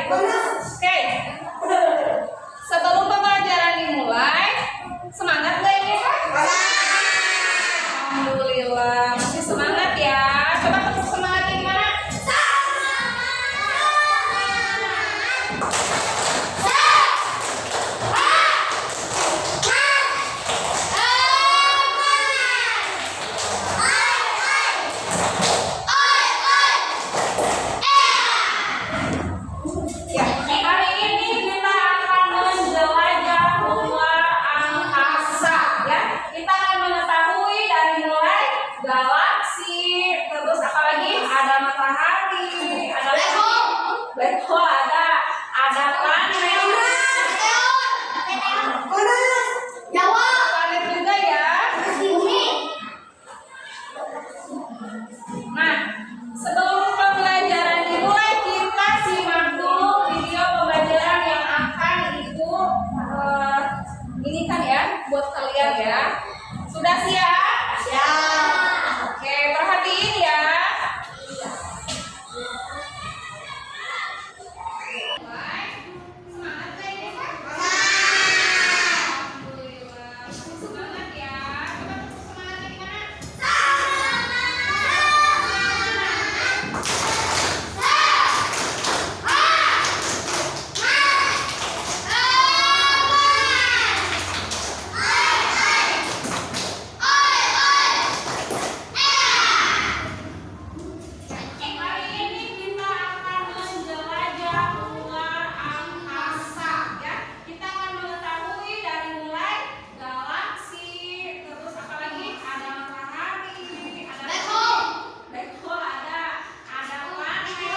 itu. Oke. Sebelum pembelajaran dimulai, semangat nggak ini Kak? Alhamdulillah, masih semangat ya. Coba tepuk semangatnya gimana? Ya, hari ini kita akan menjelajah luar angkasa ya. Kita akan mengetahui dari mulai galaksi, terus apa lagi? Ada matahari, ada black hole, ada planet. Planet juga ya. Nah, sebelum pembelajaran dimulai, kita simak dulu video pembelajaran yang akan Ibu ini kan ya, buat kalian ya. Sudah siap? Siap. Oke, perhatiin ya. Semangat nggak ini, Kak? Alhamdulillah. Semangat ya. Coba tepuk semangatnya gimana? Hari ini kita akan menjelajah luar angkasa ya. Kita akan mengetahui dari mulai galaksi, terus apa lagi? Ada matahari, ada black hole, ada planet.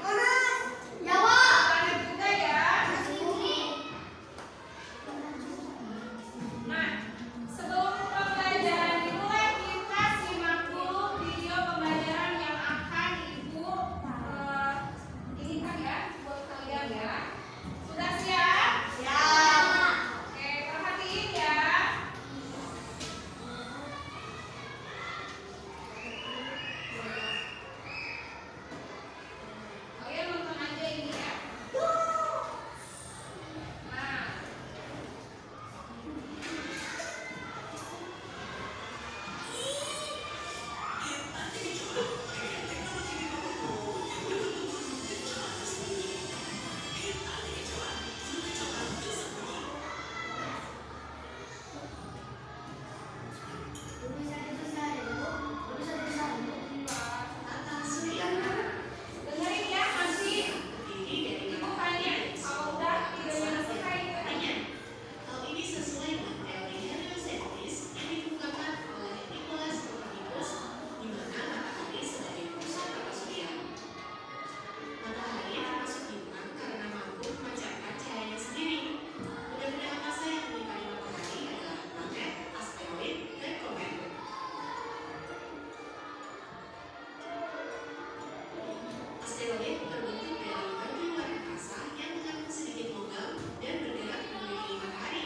Planet juga ya. Nah, sebelum pembelajaran dimulai, kita simak dulu video pembelajaran yang akan Ibu ini kan ya, buat kalian ya. Sudah siap? Siap. Oke, perhatiin ya. Kalian nonton aja ini ya. Nah, dengerin ya, nanti Ibu tanya. Kalau udah videonya selesai, tanya. Hal ini sesuai dengan teori heliocentris yang dikemukakan oleh Nicolaus Copernicus, di mana matahari sebagai pusat tata surya. Matahari termasuk bintang karena mampu memancarkan cahayanya sendiri. Benda-benda angkasa yang menyerupai matahari adalah planet, asteroid, dan komet. Asteroid terbentuk dari batu luar angkasa yang mengandung sedikit logam dan bergerak mengelilingi matahari.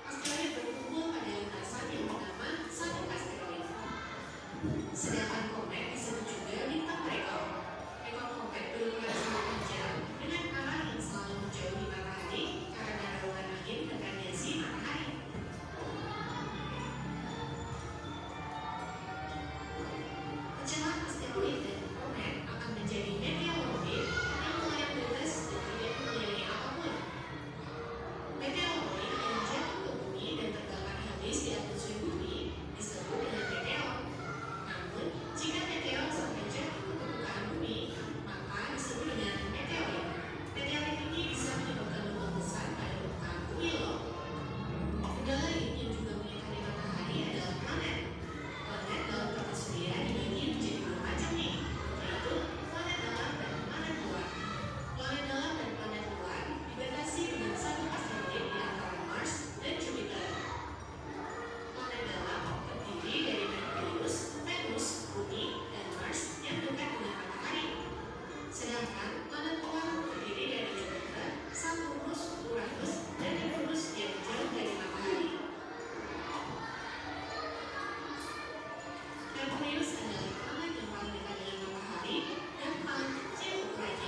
Asteroid berkumpul pada lintasan yang bernama sabuk asteroid. Sedangkan komet disebut juga bintang rekor. Ekor komet berukuran sangat panjang dengan arah yang selalu menjauhi matahari karena dorongan angin dan radiasi matahari. Pecahan asteroid dan komet akan menjadi meteoroid yang melayang bebas dan tidak mempunyai apapun. Meteoroid yang jatuh ke bumi dan terbakar habis di atmosfer bumi disebut dengan meteor. Namun, jika meteor sampai jatuh ke permukaan bumi, maka disebut dengan meteorit. Meteorit ini bisa menyebabkan lubang besar pada permukaan bumi loh. Benda lain yang juga mengitari matahari adalah planet. Planet dalam tata surya dibagi menjadi dua macam nih, yaitu planet dalam dan planet luar. Planet dalam dan planet luar dibatasi dengan satu asteroid di antara Mars dan Jupiter. Planet dalam terdiri dari Merkurius, Venus, Bumi, dan Mars yang dekat dengan matahari. Sedangkan planet luar terdiri dari Jupiter, Saturnus, Uranus, dan Neptunus yang jauh dari matahari. Merkurius adalah planet yang paling dekat dengan matahari dan paling kecil ukurannya.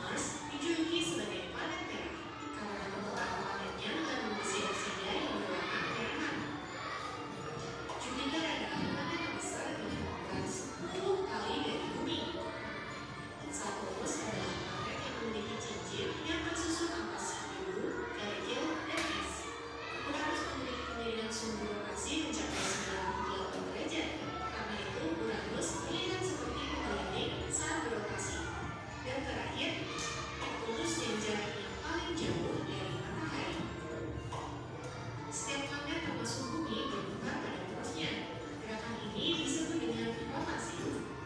Mars dijuluki sebagai planet merah karena permukaan planetnya mengandung besi oksida yang berwarna kemerahan. Jupiter adalah planet terbesar dengan ukuran 10 kali dari Bumi. Saturnus adalah planet yang memiliki cincin yang tersusun ampas hiu, kerikil, dan es. Uranus memiliki kemiringan sumbu rotasi mencapai 98 derajat. Karena itu, Uranus terlihat seperti mengeliling saat berotasi. Dan terakhir, Neptunus yang jaraknya paling jauh dari matahari. Setiap planet termasuk Bumi berputar pada porosnya. Gerakan ini disebut dengan rotasi.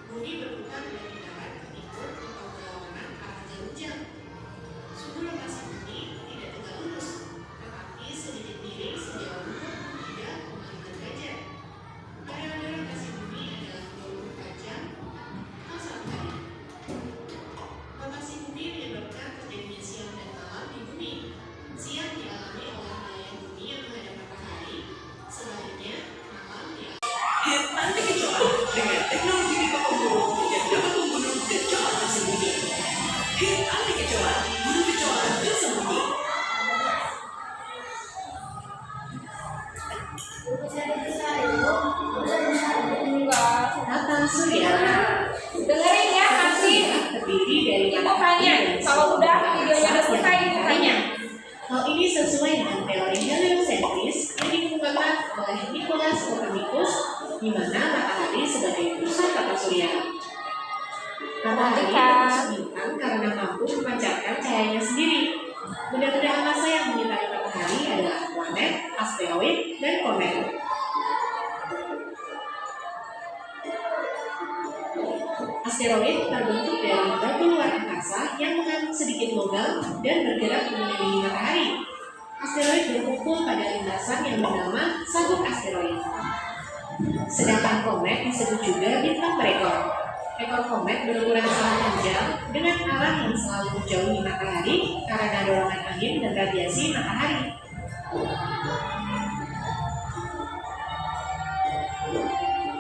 Bumi berputar dari barat ke timur atau berlawanan arah jarum jam. Sumbu rotasi Bumi tidak tegak lurus, tetapi sedikit miring sejauh 23,5 derajat. Periode rotasi Bumi adalah 24 jam atau 1 hari. Rotasi Bumi menyebabkan terjadinya siang dan malam di Bumi. Siang dialami oleh wilayah Bumi yang menghadap matahari, sebaliknya malam dialami. Hit anti kecoa dengan teknologi pembunuh yang dapat membunuh kecoa tersembunyi. Hit anti kecoa, bunuh kecoa tersembunyi. Tata surya Dengerin ya nanti. terdiri dari Ibu tanya. Kalau udah videonya udah selesai, ibu tanya. Hal ini sesuai dengan teori heliosentris yang dikemukakan oleh Nicolaus Copernicus, di mana matahari sebagai pusat tata surya. Matahari termasuk bintang karena mampu memancarkan cahayanya sendiri. Benda-benda angkasa yang menyertai matahari adalah planet, asteroid, dan komet. Asteroid terbentuk dari batu luar angkasa yang mengandung sedikit logam dan bergerak mengelilingi matahari. Asteroid berkumpul pada lintasan yang bernama sabuk asteroid. Sedangkan komet disebut juga bintang berekor. Ekor komet berukuran sangat panjang dengan arah yang selalu menjauhi matahari karena dorongan angin dan radiasi matahari.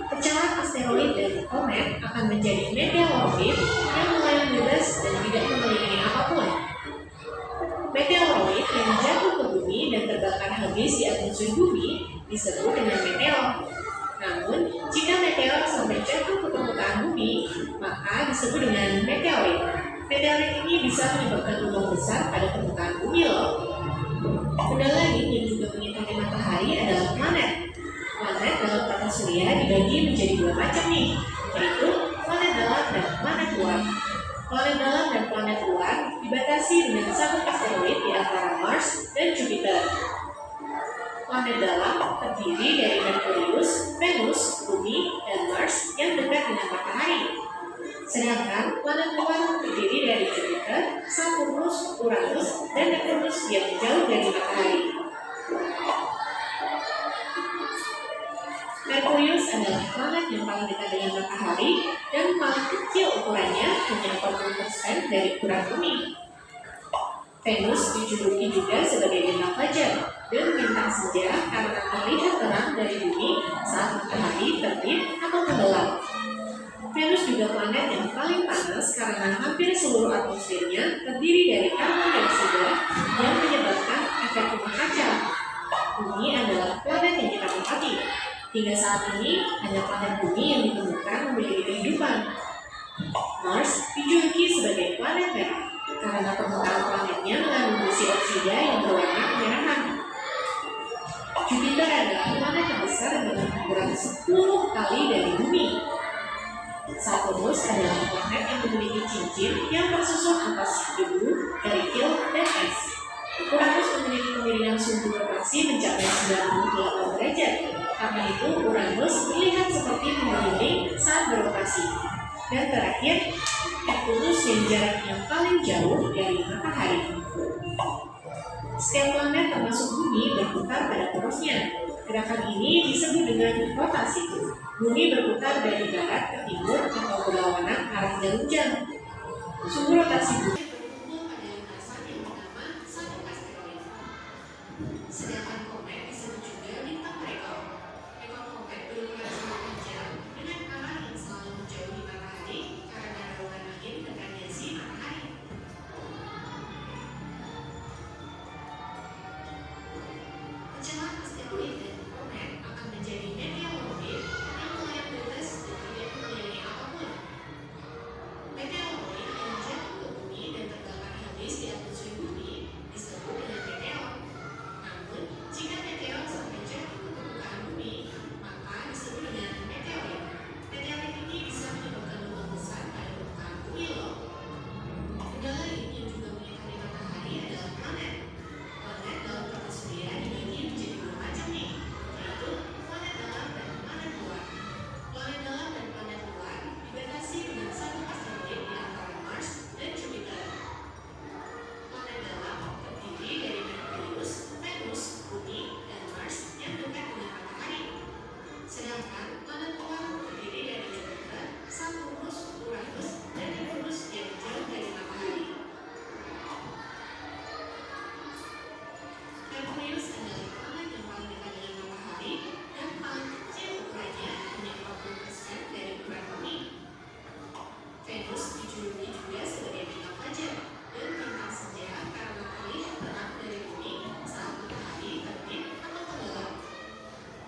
Pecahan asteroid dari komet akan menjadi meteoroid yang melayang bebas dan tidak mengelilingi apapun. Meteoroid yang jatuh ke bumi dan terbakar habis di atmosfer bumi disebut dengan meteor. Namun, jika meteor sampai jatuh ke permukaan bumi, maka disebut dengan meteorit. Meteorit ini bisa menyebabkan lubang besar pada permukaan bumi loh. Benda lain yang juga menyintai matahari adalah planet. Planet dalam tata surya dibagi menjadi 2 macam nih, yaitu planet dalam dan planet luar. Planet dalam dan planet luar dibatasi dengan sabuk asteroid di antara Mars dan Jupiter. Planet dalam terdiri dari Merkurius, Venus, Bumi, dan Mars yang dekat dengan matahari. Sedangkan planet luar terdiri dari Jupiter, Saturnus, Uranus, dan Neptunus yang jauh dari matahari. Merkurius adalah planet yang paling dekat dengan matahari dan paling kecil ukurannya, hanya 40% dari ukuran bumi. Venus dijuluki juga sebagai bintang fajar dan bintang senja karena terlihat terang dari bumi saat matahari terbit atau tenggelam. Venus juga planet yang paling panas karena hampir seluruh atmosfernya terdiri dari karbon dioksida yang menyebabkan efek rumah kaca. Bumi adalah planet yang kita tempati. Hingga saat ini, hanya planet Bumi yang ditemukan memiliki kehidupan. Mars dijuluki sebagai planet merah karena permukaan planetnya mengandung besi oksida yang berwarna kemerahan. Jupiter adalah planet terbesar dengan ukuran 10 kali dari Bumi. Saturnus adalah planet yang memiliki cincin yang tersusun atas debu, kerikil, dan es. Uranus memiliki kemiringan sumbu rotasi mencapai 98 derajat. Karena itu, Uranus terlihat seperti mengeliling saat berotasi. Dan terakhir, Neptunus yang jaraknya paling jauh dari matahari. Setiap planet termasuk Bumi berputar pada porosnya. Gerakan ini disebut dengan rotasi. Bumi berputar dari barat ke timur atau berlawanan arah jarum jam. Sumbu rotasi Bumi berkumpul pada lintasan yang bernama sabuk asteroid. Sedangkan komet disebut juga bintang berekor. Ekor komet berukuran sangat panjang dengan arah yang selalu menjauhi matahari karena dorongan angin dan radiasi matahari. Pecahan asteroid dan komet akan menjadi meteoroid yang melayang bebas dan tidak mengelilingi apapun. Meteoroid yang jatuh ke bumi dan terbakar habis di atmosfer bumi disebut dengan meteor. Namun, jika meteor sampai jatuh ke permukaan bumi, maka disebut dengan meteorit. Meteorit ini bisa menyebabkan lubang besar pada permukaan bumi loh. Negara lain yang juga mengitari matahari adalah planet. Planet dalam tata surya dibagi menjadi dua macam nih, yaitu planet dalam dan planet luar. Planet dalam dan planet luar dibatasi dengan satu asteroid di antara Mars dan Jupiter. Planet dalam terdiri dari Merkurius, Venus, Bumi, dan Mars yang dekat dengan matahari. Sedangkan planet luar terdiri dari Jupiter, Saturnus, Uranus, dan Neptunus yang jauh dari matahari. Merkurius adalah planet yang paling dekat dengan matahari dan paling kecil ukurannya, hanya 40% dari ukuran bumi. Venus dijuluki juga sebagai bintang fajar dan bintang senja karena terlihat terang dari bumi saat matahari terbit atau tenggelam.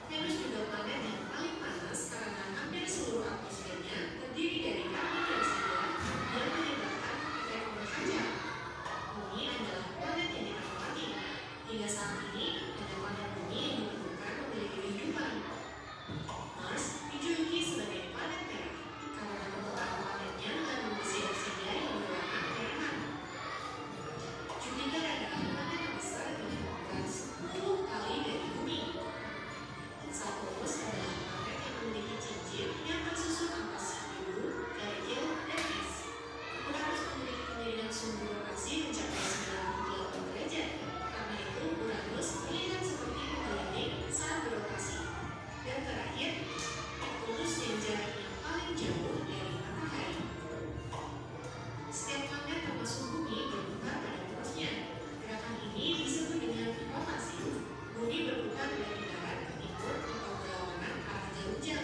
Venus juga planet yang paling panas karena hampir seluruh atmosfernya terdiri dari karbon dioksida yang menyebabkan efek rumah kaca. Bumi adalah planet yang kita hormati. Hingga saat ini, ada planet bumi yang ditemukan memiliki kehidupan. Mars dijuluki sebagai planet merah karena permukaan planetnya mengandung besi oksida yang berwarna kemerahan. Jupiter adalah planet yang besar dengan ukuran 10 kali dari bumi. Saturnus adalah planet yang memiliki cincin yang tersusun angkasa biru, kerikil, dan es. Uranus memiliki kemiringan sumbu rotasi mencapai 98 derajat. Karena itu, Uranus terlihat seperti mengeliling saat berotasi. Dan terakhir, Neptunus yang jaraknya paling jauh dari matahari. Setiap planet termasuk bumi berputar pada porosnya. Gerakan ini disebut dengan rotasi. Bumi berputar dari barat ke timur atau berlawanan arah jarum jam.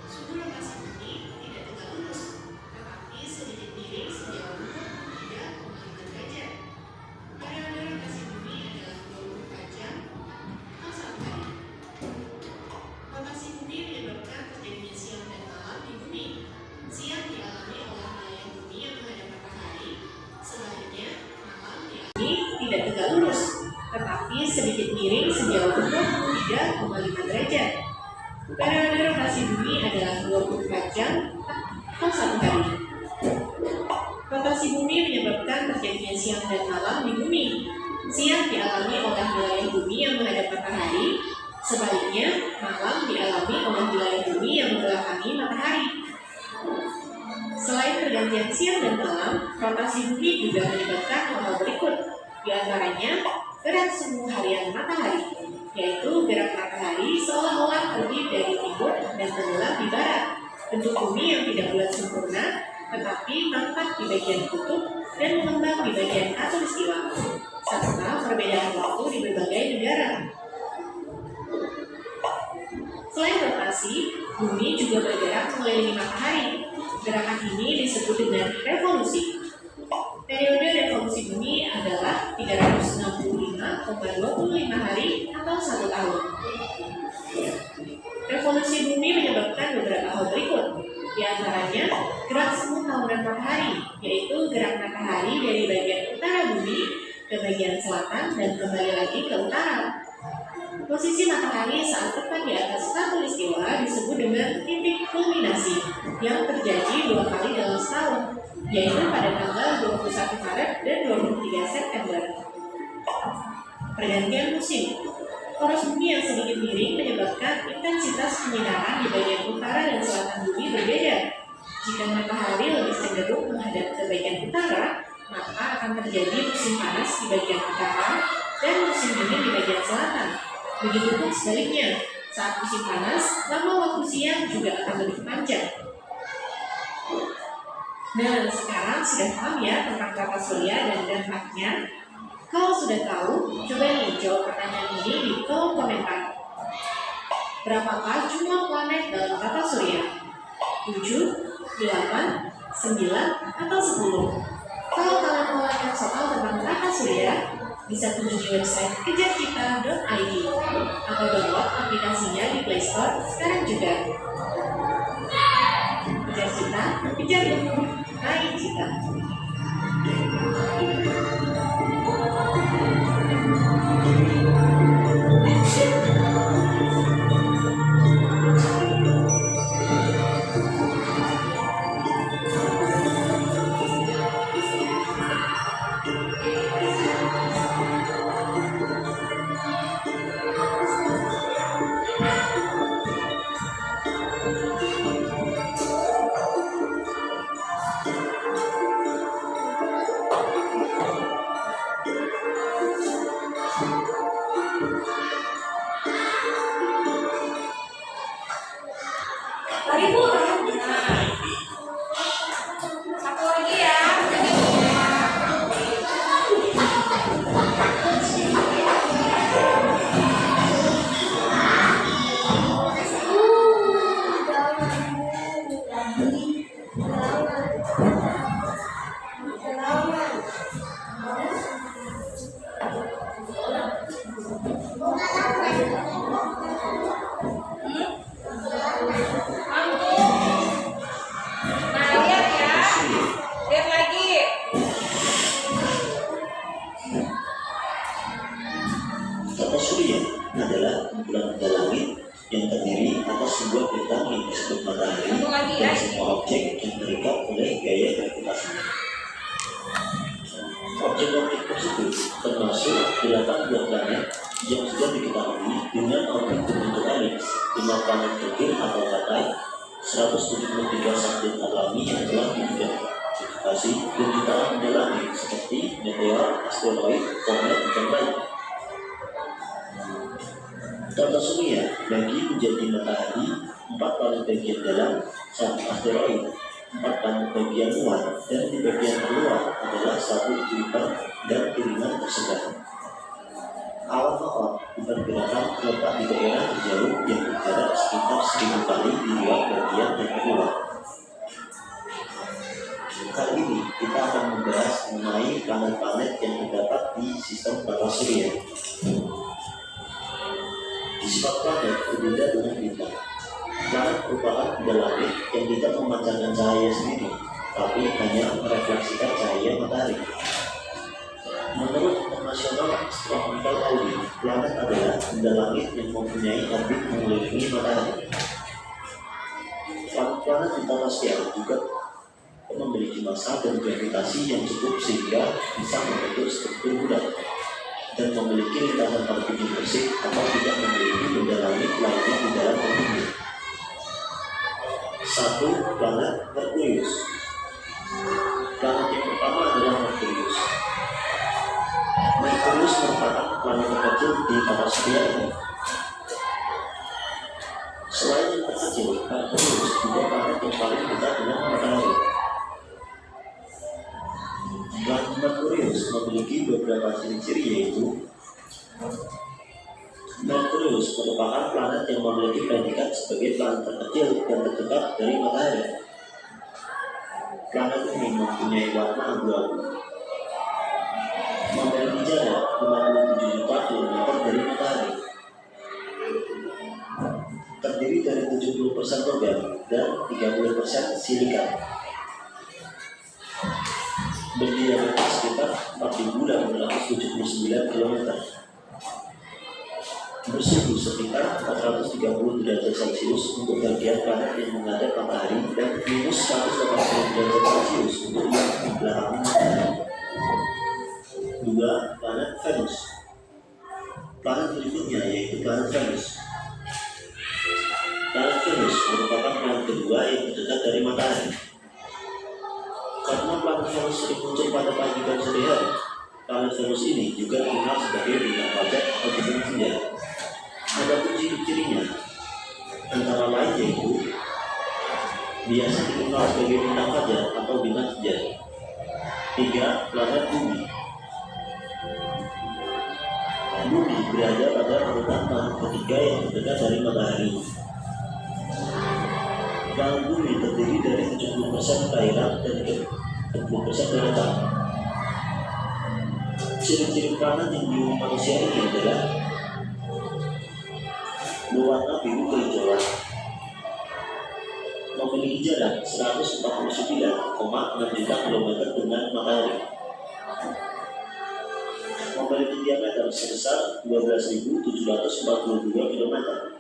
Sumbu rotasi bumi tidak tegak lurus, tetapi sedikit miring sejauh 3,5 derajat. Periode rotasi bumi adalah 24 jam atau 1 hari. Rotasi bumi menyebabkan terjadinya siang dan malam di bumi. Siang dialami oleh wilayah bumi yang menghadap matahari, sebaliknya malam dialami tidak tegak lurus, tetapi sedikit miring sejauh 23,5 derajat. Periode rotasi bumi adalah 24 jam atau 1 hari. Rotasi bumi menyebabkan terjadinya siang dan malam di bumi. Siang dialami oleh wilayah bumi yang menghadap matahari, sebaliknya malam dialami oleh wilayah bumi yang membelakangi matahari. Selain pergantian siang dan malam, rotasi bumi juga menyebabkan hal berikut, di antaranya gerak semu harian matahari, yaitu gerak matahari seolah-olah terbit dari timur dan tenggelam di barat. Bentuk bumi yang tidak bulat sempurna, tetapi mangkat di bagian kutub dan mengembang di bagian khatulistiwa, serta perbedaan waktu di berbagai negara. Selain rotasi, bumi juga bergerak mengelilingi matahari. Gerakan ini disebut dengan revolusi. Periode revolusi bumi adalah 365,25 hari atau 1 tahun. Revolusi bumi menyebabkan beberapa hal berikut. Di antaranya, gerak semu tahunan matahari, yaitu gerak matahari dari bagian utara bumi ke bagian selatan dan kembali lagi ke utara. Posisi matahari saat tepat di atas khatulistiwa disebut dengan titik kulminasi yang terjadi 2 kali dalam setahun, yaitu pada tanggal 21 Maret dan 23 September. Pergantian musim. Poros bumi yang sedikit miring menyebabkan intensitas penyinaran di bagian utara dan selatan bumi berbeda. Jika matahari lebih cenderung menghadap ke bagian utara, maka akan terjadi musim panas di bagian utara dan musim dingin di bagian selatan. Begitupun sebaliknya, saat musim panas, lama waktu siang juga akan lebih panjang. Nah, sekarang sudah paham ya tentang tata surya dan dampaknya? Kalau sudah tahu, coba nih jawab pertanyaan ini di kolom komentar. Berapakah jumlah planet dalam tata surya? 7, 8, 9, atau 10? Kalau kalian mau lihat soal tentang tata surya, Bisa kunjungi website kejarcita.id atau download aplikasinya di Play Store sekarang juga. Kejar Cita, kejar buku, raih cita. Lagi Bu. Nah, satu lagi ya. Nah, lihat ya. Lihat lagi. Tata surya adalah kumpulan benda langit yang terdiri atas sebuah bintang yang disebut matahari Satu lagi ya. dan semua objek yang terikat oleh gaya gravitasinya. Objek-objek tersebut termasuk 8 buah planet yang sudah diketahui dengan orbit berbentuk elips, 5 planet kecil atau katai, 173 satelit alami yang telah diidentifikasi, dan jutaan benda langit seperti meteor, asteroid, komet, dan lain. Tata surya bagi menjadi matahari 4 planet bagian dalam, 1 asteroid, 4 planet bagian luar, dan di bagian luar adalah 1 Kuiper dan kiriman tersebar. Awan mawar diperkirakan terletak di daerah terjauh yang berjarak sekitar 1000 kali di luar bagian yang keluar. Kali ini kita akan membahas mengenai planet-planet yang terdapat di sistem tata surya. Di sifat planet berbeda dengan bintang. Planet merupakan benda langit yang tidak memancarkan cahaya sendiri, tapi hanya merefleksikan cahaya matahari. Menurut International Astronomical Audit, planet adalah benda langit yang mempunyai orbit mengelilingi matahari. Planet-planet di tata surya juga memiliki massa dan gravitasi yang cukup sehingga bisa membentuk struktur bulat dan memiliki lintasan partikel bersih atau tidak memiliki benda langit lainnya di dalam orbitnya. 1. Planet Merkurius. Planet yang pertama adalah Merkurius. Merkurius merupakan planet terkecil di tata surya ini. Selain yang terkecil, Merkurius juga planet yang paling dekat dengan matahari. Planet Merkurius memiliki beberapa ciri-ciri, yaitu Merkurius merupakan planet yang memiliki predikat sebagai planet terkecil dan terdekat dari matahari. Planet ini mempunyai warna abu-abu, memiliki jarak 57 juta kilometer dari matahari, terdiri dari 70% logam dan 30% silika, berdiameter sekitar 4.879 km, bersuhu sekitar 430 derajat Celcius untuk bagian planet yang menghadap matahari dan minus 180 derajat Celcius untuk yang di belakang matahari. 2. Planet Venus. Planet berikutnya yaitu planet Venus. Planet Venus merupakan planet kedua yang terdekat dari matahari. Karena planet Venus sering muncul pada pagi dan sore hari, planet Venus ini juga dikenal sebagai bintang fajar atau bintang senja. Ada ciri-cirinya, antara lain yaitu biasa dikenal sebagai bintang fajar atau bintang senja. 3. Planet Bumi. Bumi berada pada urutan planet ketiga yang terdekat dari matahari. Planet Bumi terdiri dari 70% cairan dan 30% daratan. Ciri-ciri planet yang dihuni manusia ini adalah berwarna biru kehijauan, memiliki jarak 149,6 juta kilometer dengan matahari, memiliki diameter sebesar 12.742 kilometer,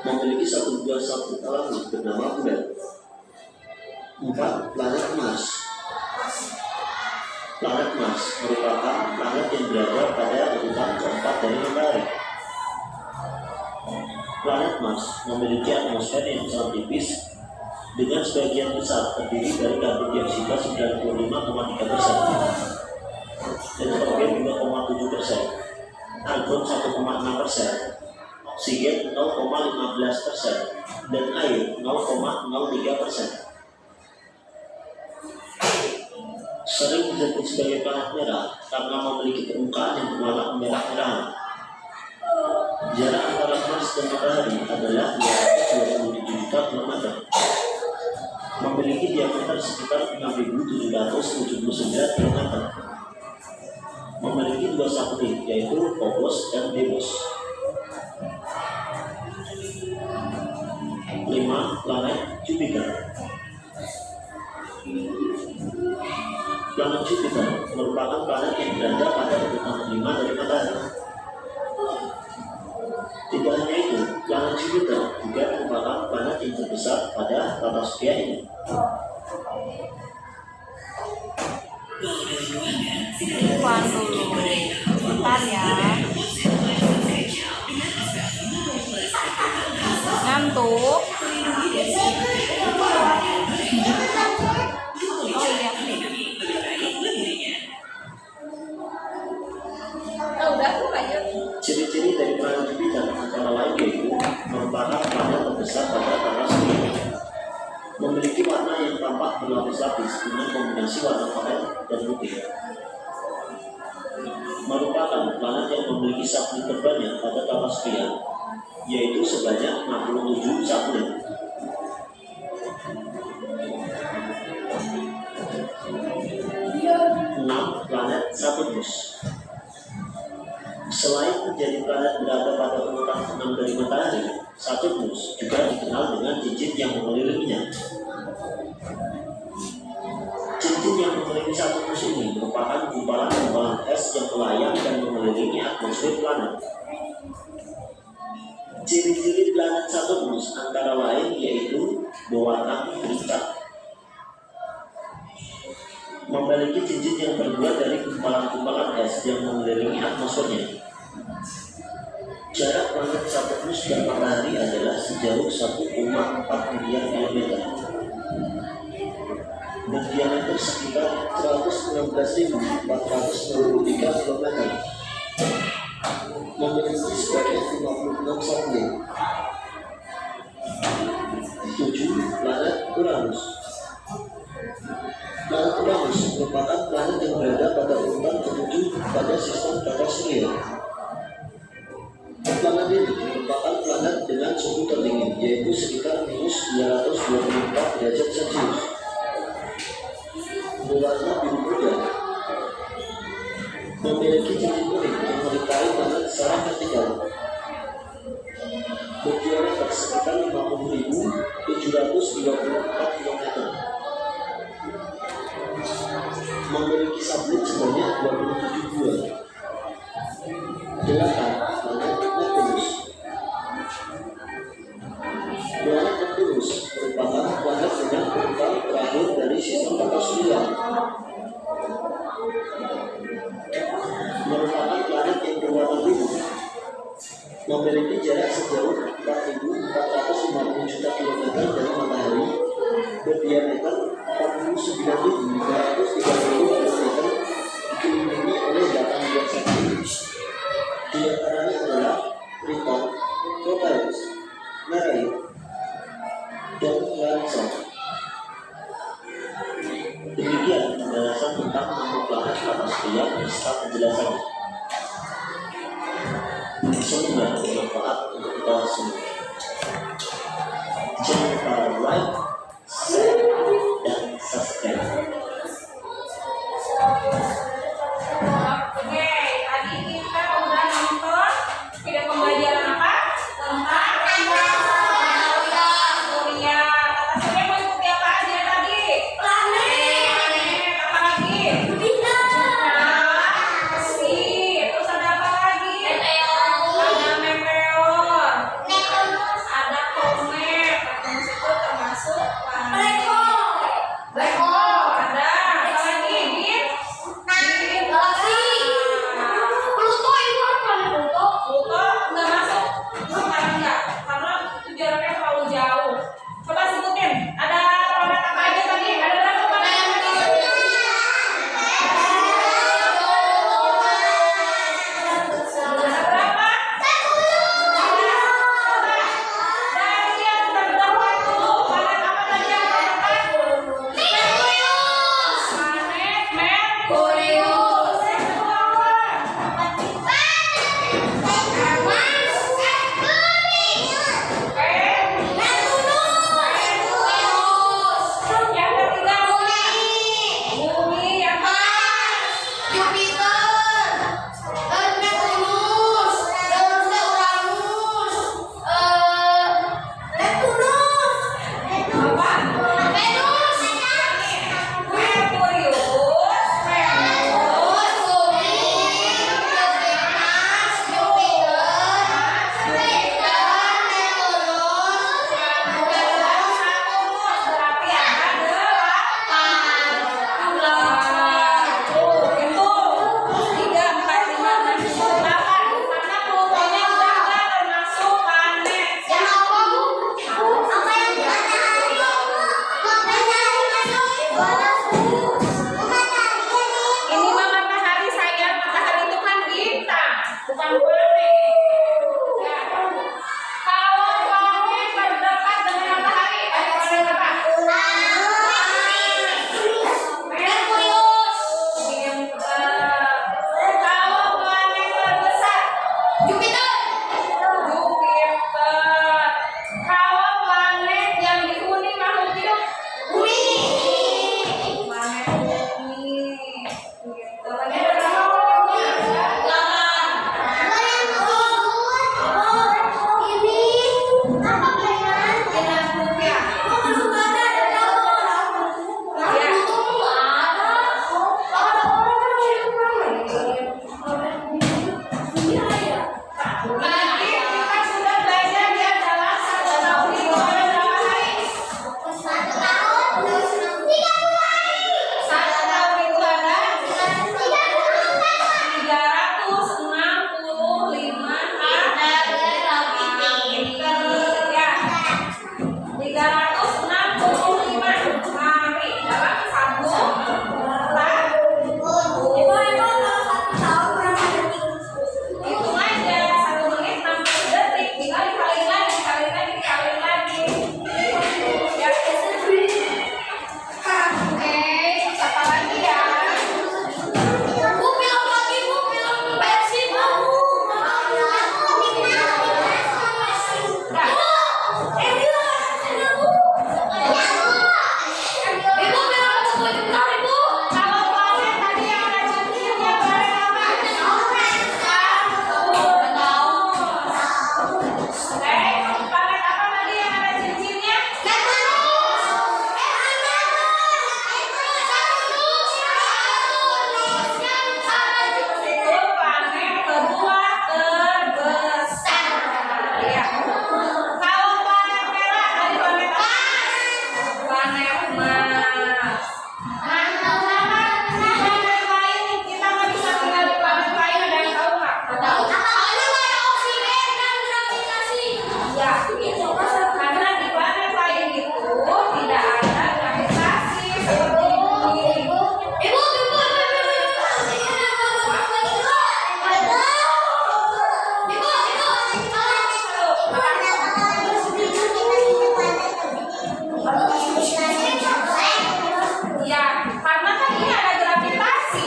memiliki satu buah sabuk alami bernama bulan. 4. Planet Mars. Planet Mars merupakan planet yang berada pada urutan keempat dari matahari. Planet Mars memiliki atmosfer yang sangat tipis dengan sebagian besar terdiri dari karbon dioksida 95,3% dan oksigen 2,7%, argon 1,6%, oksigen 0,15%, dan air 0,03%. Sering disebut sebagai planet merah karena memiliki permukaan yang berwarna merah-merahan. Jarak antara Mars dan matahari adalah 227 juta kilometer. Memiliki diameter sekitar 6.779 kilometer. Memiliki dua satelit yaitu Phobos dan Deimos. 5. Planet Jupiter. Planet Jupiter merupakan planet yang berada pada urutan kelima dari matahari. Tidak hanya itu, planet Jupiter juga merupakan planet yang terbesar pada tata surya ini. Depan dulu. Bentar ya. Ngantuk. Oh iya. Udah aku lanjut. Ciri-ciri dari planet Jupiter antara lain yaitu merupakan planet terbesar pada tata surya, memiliki warna yang tampak berlapis-lapis dengan kombinasi warna oranye dan putih, merupakan planet yang memiliki satelit terbanyak pada tata surya, yaitu sebanyak 67 satelit. 6. Planet Saturnus. Selain menjadi planet berada pada urutan 6 dari matahari, Saturnus juga dikenal dengan cincin yang mengelilinginya. Cincin yang mengelilingi Saturnus ini merupakan gumpalan-gumpalan es yang melayang dan mengelilingi atmosfer planet. Ciri-ciri planet Saturnus antara lain yaitu berwarna berikat, memiliki cincin yang terbuat dari gumpalan-gumpalan es yang mengelilingi atmosfernya. Jarak planet Saturnus dan matahari adalah sejauh 1,4 miliar kilometer. Berdiameter sekitar 116.463 kilometer. Memiliki sebanyak 56 satelit. 7. Planet Uranus. Planet Uranus merupakan planet yang berada pada urutan ke-7 pada sistem tata surya. Planet ini merupakan planet dengan suhu terdingin, yaitu sekitar -224 derajat Celcius. Berwarna biru muda, memiliki cincin kuning yang melingkari planet secara vertikal. Berdiameter sekitar 50.724 km. Memiliki satelit sebanyak 27 buah. 8. Planet Neptunus. Planet Neptunus merupakan planet dengan urutan terakhir dari sistem tata surya. Merupakan planet yang berwarna biru, memiliki jarak sejauh 4.450 juta kilometer dari matahari, berdiameter 49.330 kilometer, dikelilingi oleh 8 satelit. Di antaranya adalah Triton, Proteus, Nereid, dan Lancer. Demikian penjelasan tentang makhluk planet tata surya beserta penjelasannya. Semoga bermanfaat untuk kita semua. Jangan lupa like, share, dan subscribe.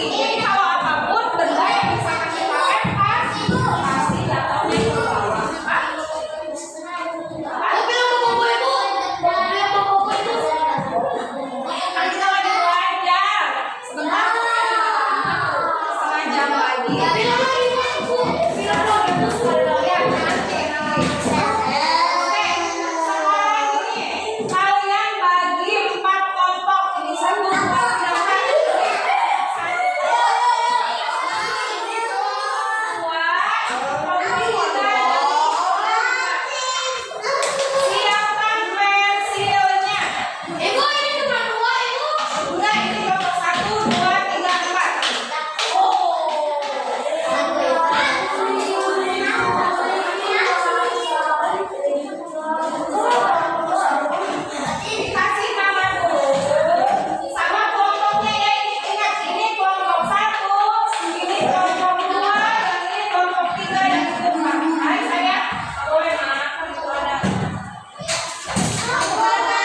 gravitasi. Jadi kalau apapun benda yang misalkan kita lempar pasti jatuhnya ke bawah. Mobil apa buku itu? Mobil apa buku itu? Kan kita lagi belajar. Sebentar. Setengah jam lagi. Film lagi ya. Nanti. Oke, sekarang ini kalian bagi 4 kelompok. Ini 1, 2, 3, 4. Siapkan pensilnya. Ibu, ini cuma 2 Ibu. Enggak, ini kelompok 1, 2, 3, 4. Dikasih nama dulu sama kelompoknya ya. Ini ingat, ini kelompok 1, ini kelompok 2, dan ini kelompok 3 yang itu 4. Hai saya, boleh makan itu ada. Mau kemana?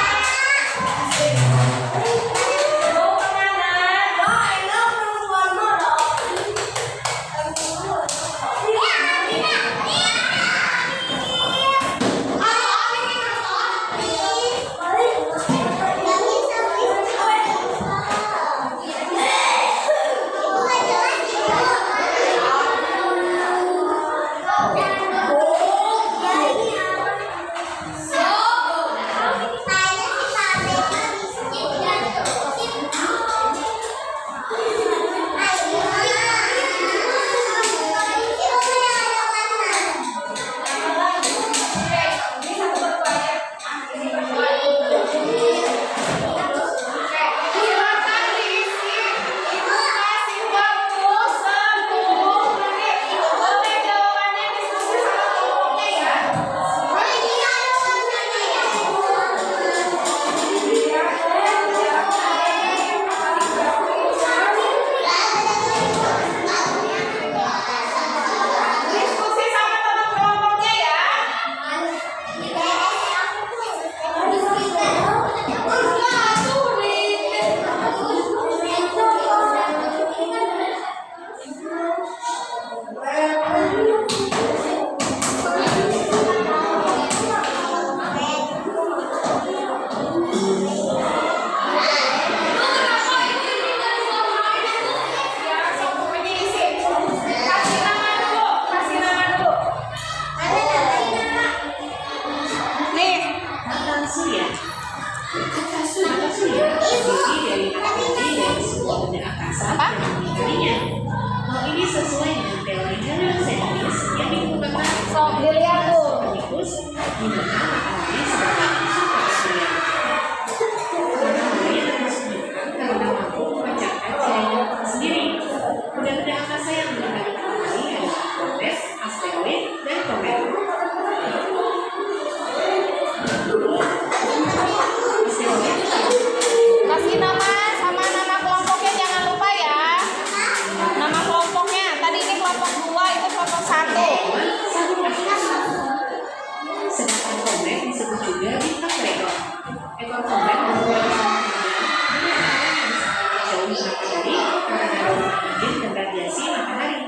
Ini satu berdua ya. Ini berdua. Oke, silakan diisi. Ibu kasih waktu 10 menit. Boleh jawabannya diskusi sama kelompoknya ya. Diskusi sama teman kelompoknya ya. Ya, semuanya isi. Kasih nama dulu, kasih nama dulu. Nih, Mata surya. Mata surya terdiri dari matahari dan sebuah benda angkasa yang mengitarinya. Hal ini sesuai dengan teori heliosentrisis yang dikemukakan sok dilihat tuh. Kopernikus, di mana matahari sebagai pusat surya. Matahari termasuk bintang karena mampu memancarkan cahaya sendiri. Benda-benda angkasa yang mengitari matahari adalah planet, asteroid, dan komet. Kasih nama sama nama kelompoknya, jangan lupa ya. Nama kelompoknya. Tadi ini kelompok 2, itu kelompok 1. Sedangkan komet disebut juga bintang legon. Ekor komet merupakan benda yang sangat jauh matahari karena dorongan angin dan radiasi matahari.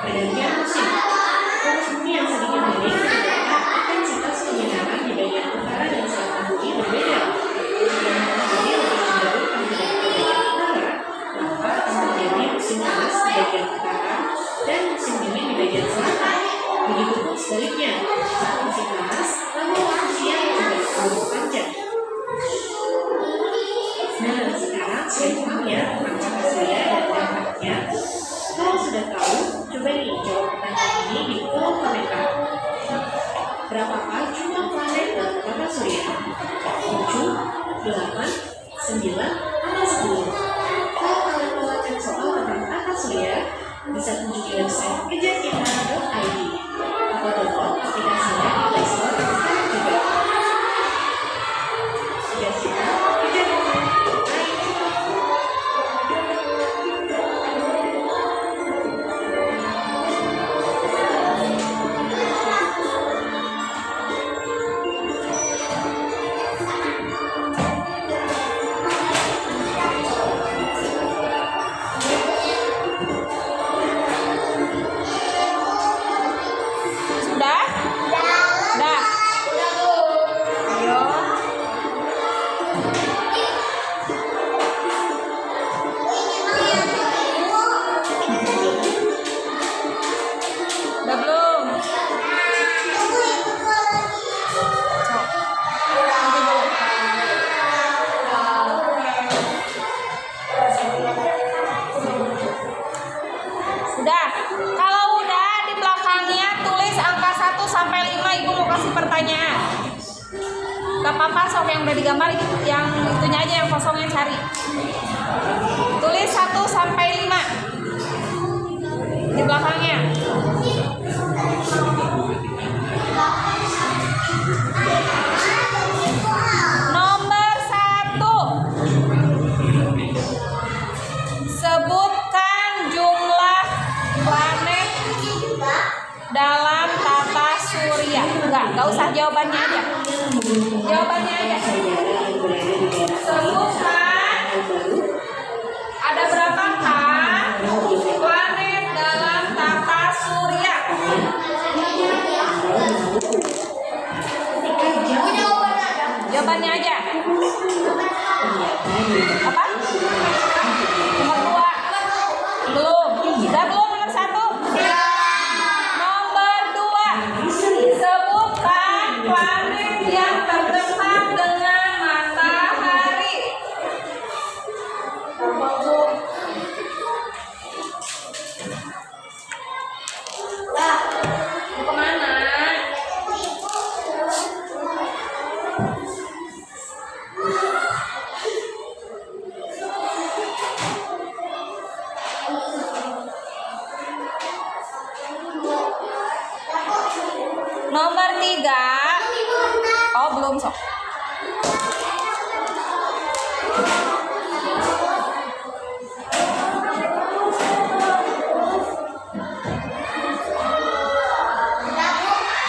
Pergantian musim. Arus bumi yang tadinya miring menyebabkan intensitas penyinaran di bagian utara dan selatan bumi berbeda. Jika matahari lebih cenderung menghadap ke bagian utara, maka akan terjadi musim panas di bagian utara dan musim dingin di bagian selatan. Begitupun sebaliknya, saat musim panas, lalu waktu siang juga lebih panjang. Nah, sekarang saya paham ya tentang cahaya surya dan dampaknya. Kalau sudah tahu, coba nih jawab pertanyaan ini di kolom komentar. Berapakah jumlah planet dalam tata surya? 7, 8, 9, atau 10? Kalau kalian mendapatkan soal tentang tata surya, bisa kunjungi website kejarkita.id atau download aplikasinya di Play Store sekarang juga. Kejar kita, kejar kita. Sudah? Dah. Ayo. Udah belum? Udah. Kalau udah di belakangnya tulis angka 1 sampai 5, Ibu mau kasih pertanyaan. Gak apa-apa, sok yang udah digambar yang itunya aja yang kosongnya cari. Tulis 1 sampai 5 di belakangnya. Nomor 1. Sebutkan jumlah planet dalam tata surya. Enggak usah jawabannya aja. Jawabannya aja. Sebutkan ada berapakah planet dalam tata surya? Jawabannya aja. Apa? Nomor 2. Belum. Udah belum nomor 1? Nomor 2. Sebutkan planet yang terdekat dengan matahari. Mau kemana? Nomor 3. Oh, belum sok.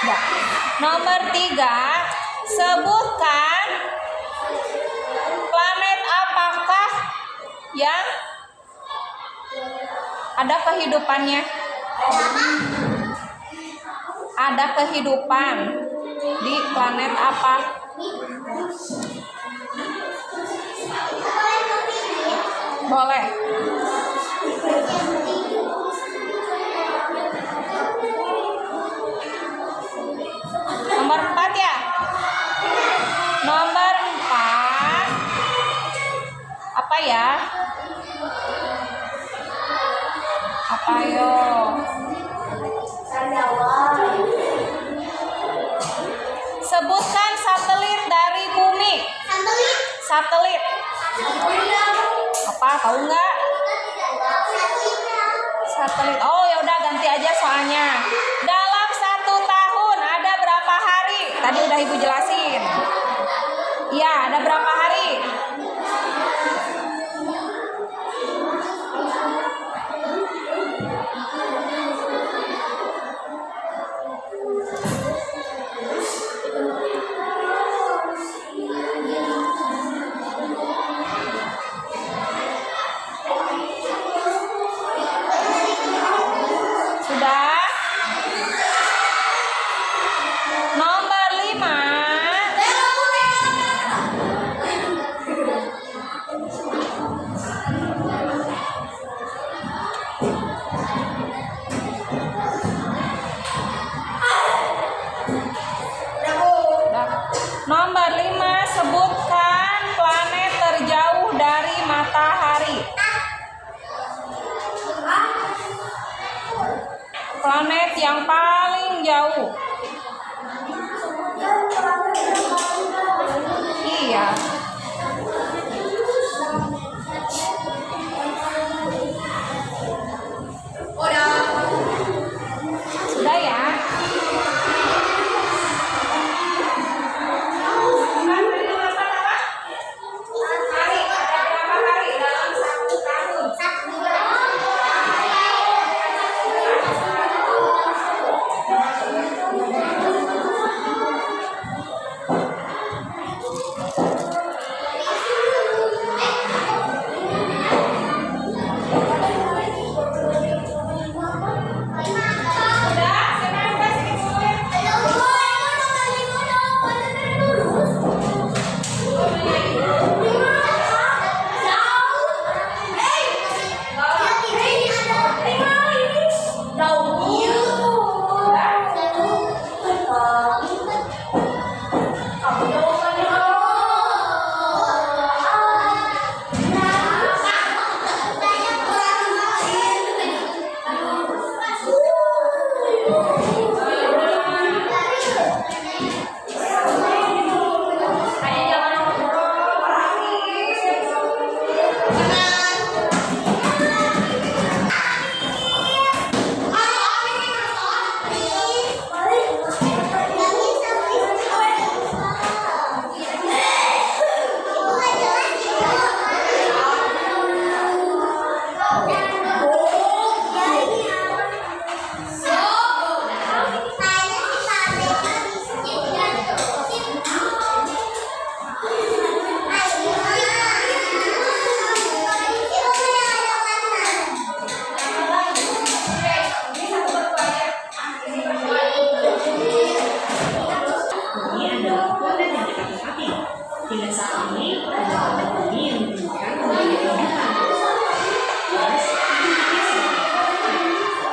Enggak. Nomor 3. Sebutkan planet apakah yang ada kehidupannya? Ada kehidupan di planet apa? Boleh. Nomor 4 ya? Nomor 4. Apa ya? Apa yo? Sebutkan satelit dari bumi. Satelit. Apa? Tahu nggak? Satelit. Oh ya udah ganti aja soalnya. Dalam 1 tahun ada berapa hari? Tadi udah Ibu jelasin. Iya, ada berapa hari? Sudah? Pilot yang paling jauh. Iya. Sudah ya. Ini adalah planet yang kita tempati. Hingga saat ini, planet bumi yang ditemukan memiliki kehidupan. Plus,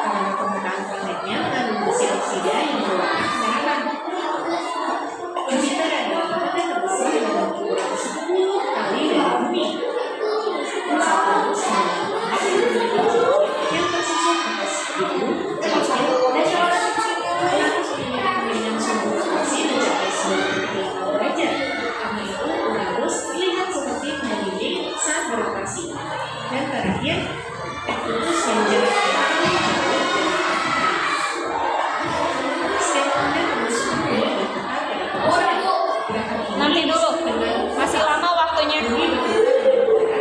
karena permukaan planetnya mengandung besi oksida yang berwarna kemerahan. Jupiter adalah planet terbesar dengan ukuran 10 kali dari bumi. Saturnus adalah planet yang tersusun atas bumi, dan dengan suhu rotasi mencapai 98 derajat. Karena itu, Uranus terlihat seperti mengelilingi saat berotasi. Dan terakhir, Neptunus yang jaraknya paling jauh dari matahari. Setiap planet termasuk bumi berputar pada posisi gerakan ini. Nanti dulu. Masih lama waktunya. Bumi berputar dengan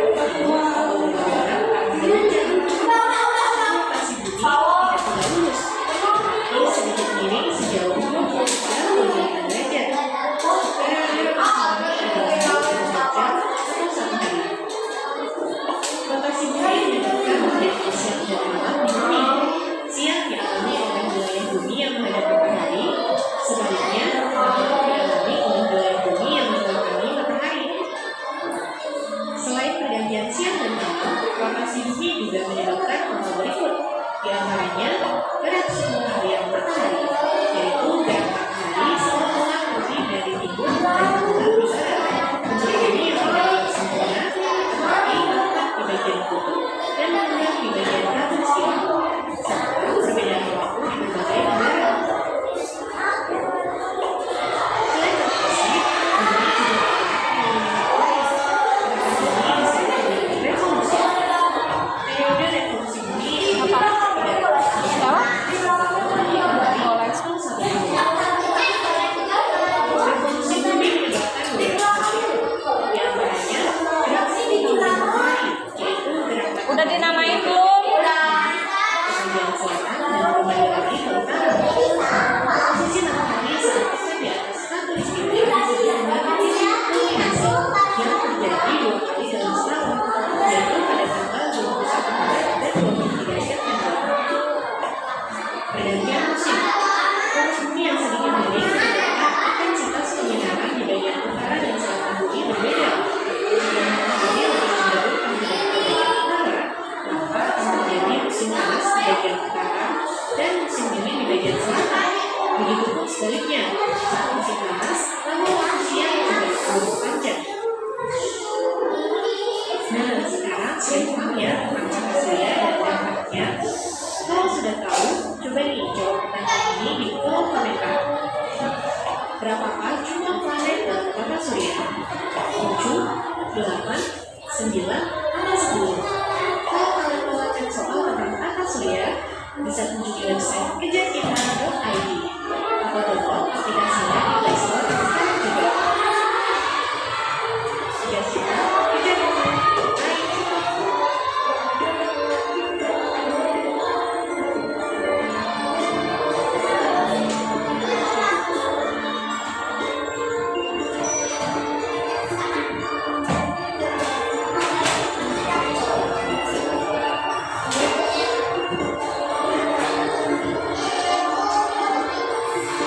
rotasi bumi tidak tegak lurus. Ini sedikit miring sejauh 20 derajat. Kira-kira adalah jam atau 1 hari. Rotasi bumi menyebabkan terjadinya siang dan malam di bumi. Siang dialami oleh wilayah bumi yang menghadap matahari, sebaliknya malam dialami oleh wilayah bumi yang membelakangi matahari. Selain pergantian siang dan malam, rotasi bumi juga menyebabkan hal berikut. Di antaranya, gerak suhu harian matahari, yaitu gerak matahari seolah-olah lebih dari timur dan bulan di barat. Bumi yang tidak sempurna, tetapi letak di bagian kutub dan mengendap di bagian katulistiwa, serta perbedaan waktu di berbagai negara. Selain rotasi, bumi juga bergerak mengelilingi planet. Gerakan bumi disebut dengan revolusi. Periode revolusi bumi Apa? Siapa? revolusi bumi menyebabkan beberapa hal. Di antaranya, gerak suhu matahari, yaitu gerak matahari Udah dinamain belum? ke bagian selatan dan kembali lagi ke utara. Posisi matahari saat itu di atas katulistiwa disebut dengan kulminasi yang terjadi 2 kali dalam setahun, yaitu pada tanggal 21 Maret dan 23 September. Pergantian musim. Poros bumi yang sedikit miring menyebabkan intensitas penyinaran di bagian utara dan selatan bumi berbeda. Jika matahari lebih cenderung menghadap ke bagian utara, maka akan terjadi musim panas di bagian utara dan musim dingin di bagian selatan. Begitupun sebaliknya, saat musim panas, lalu waktu siang juga lebih panjang. Nah, sekarang saya tanya tentang cahaya dan dampaknya. Kalau sudah tahu, coba nih jawab ini di kolom komentar. Berapakah jumlah planet dalam tata surya? 7, 8, 9, atau 10? Kalau kalian mendapatkan soal tentang tata surya, bisa kunjungi website kejarkita.id atau download aplikasinya di Play Store sekarang juga. Kejar kita, kejar kita.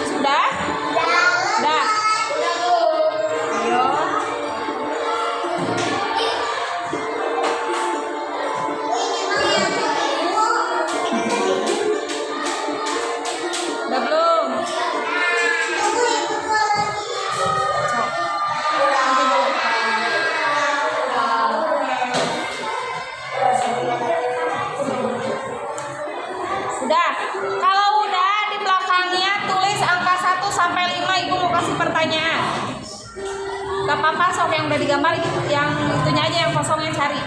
Sudah? Dah. Ayo. Udah belum? Udah. Kalau udah di belakangnya tulis angka 1 sampai 5, Ibu mau kasih pertanyaan. Gak apa-apa, sok yang udah digambar yang itunya aja, yang kosongnya cari.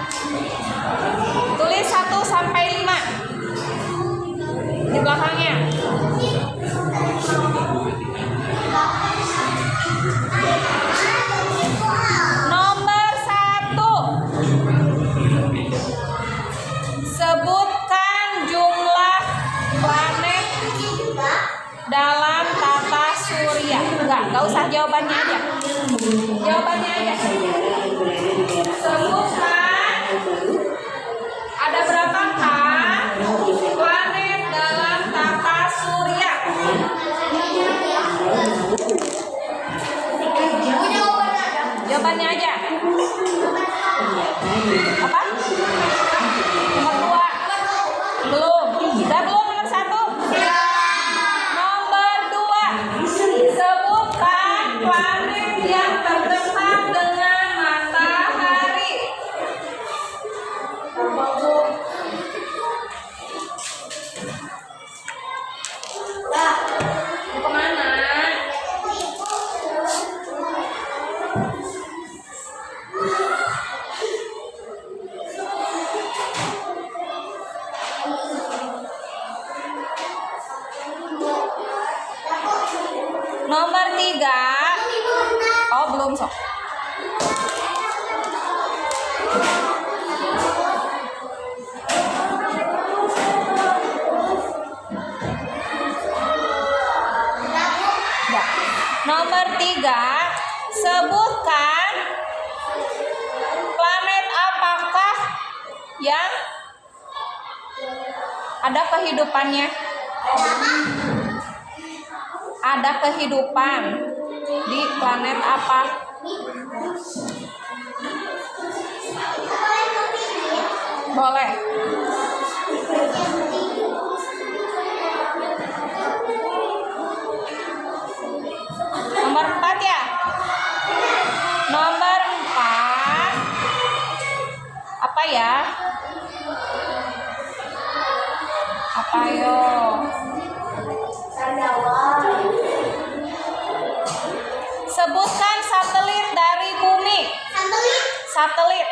Tulis 1 sampai 5 di belakangnya. Nomor 1. Sebutkan jumlah planet dalam tata surya. Enggak usah jawabannya aja. Jawabannya aja. Sebutkan ada berapakah planet dalam tata surya? Jawabannya aja. Apa? Nomor 2. Belum. Udah belum nomor 1? Nomor 2. Sebutkan planet yang terdekat dengan matahari. Mau kemana? Nomor 3. Oh, belum sok. Ya. Nomor 3. Sebutkan planet apakah yang ada kehidupannya? Ada kehidupan di planet apa? Boleh. Nomor 4 ya? Nomor 4. Apa ya? Apa yo? Sebutkan satelit dari bumi. Satelit.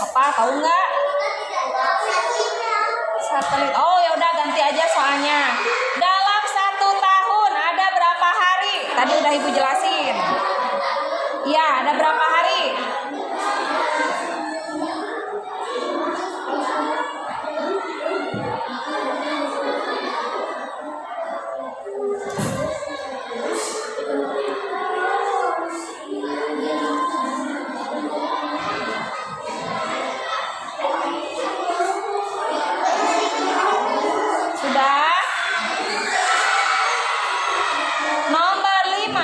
Apa? Tahu nggak? Satelit. Oh ya udah ganti aja soalnya. Dalam 1 tahun ada berapa hari? Tadi udah Ibu jelasin. Iya, ada berapa hari? Sudah? Nomor 5.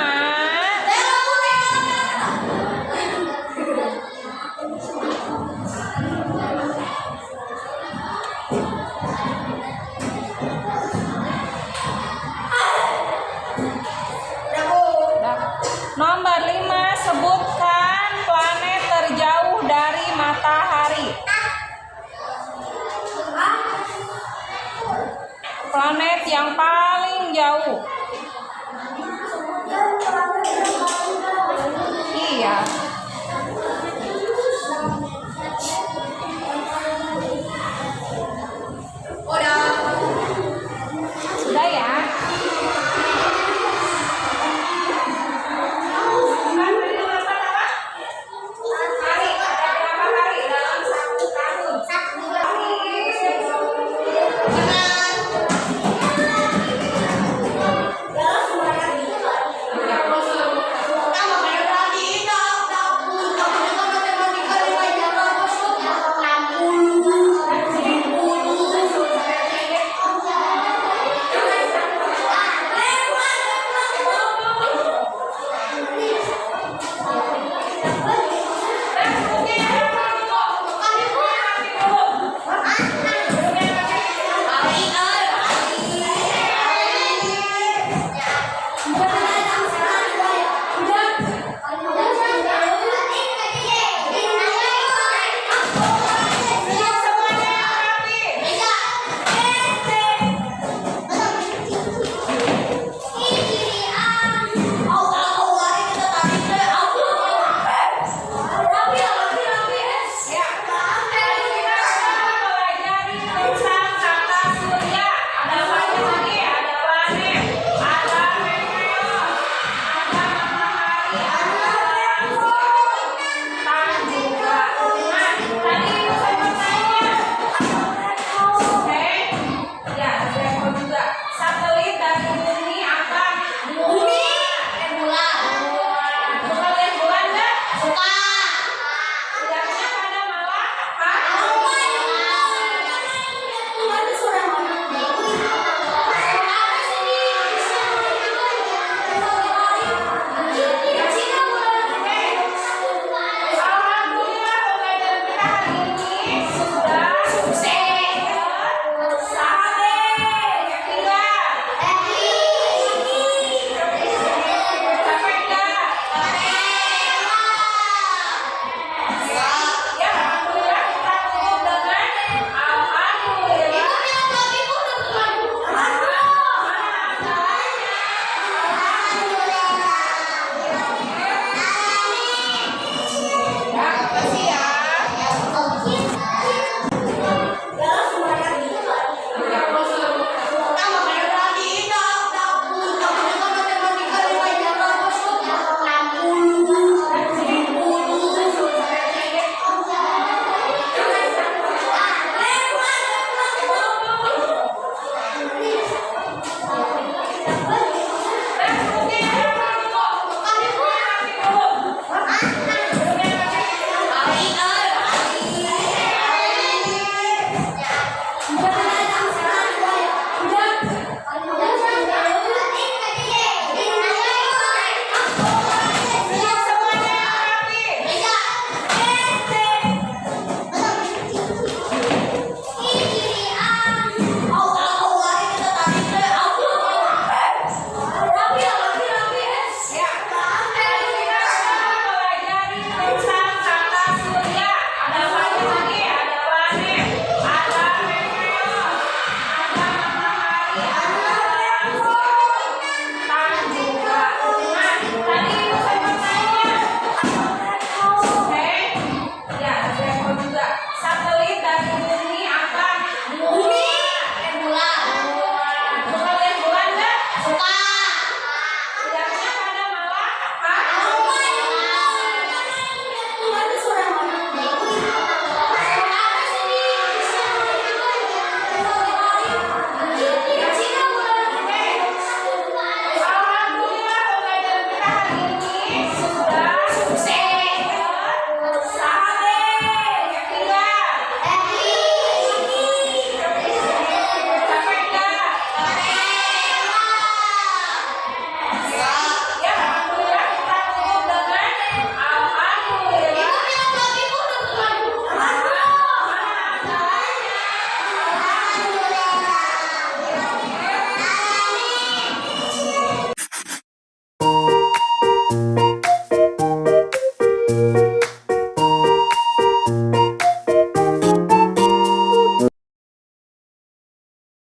yang paling jauh. Iya.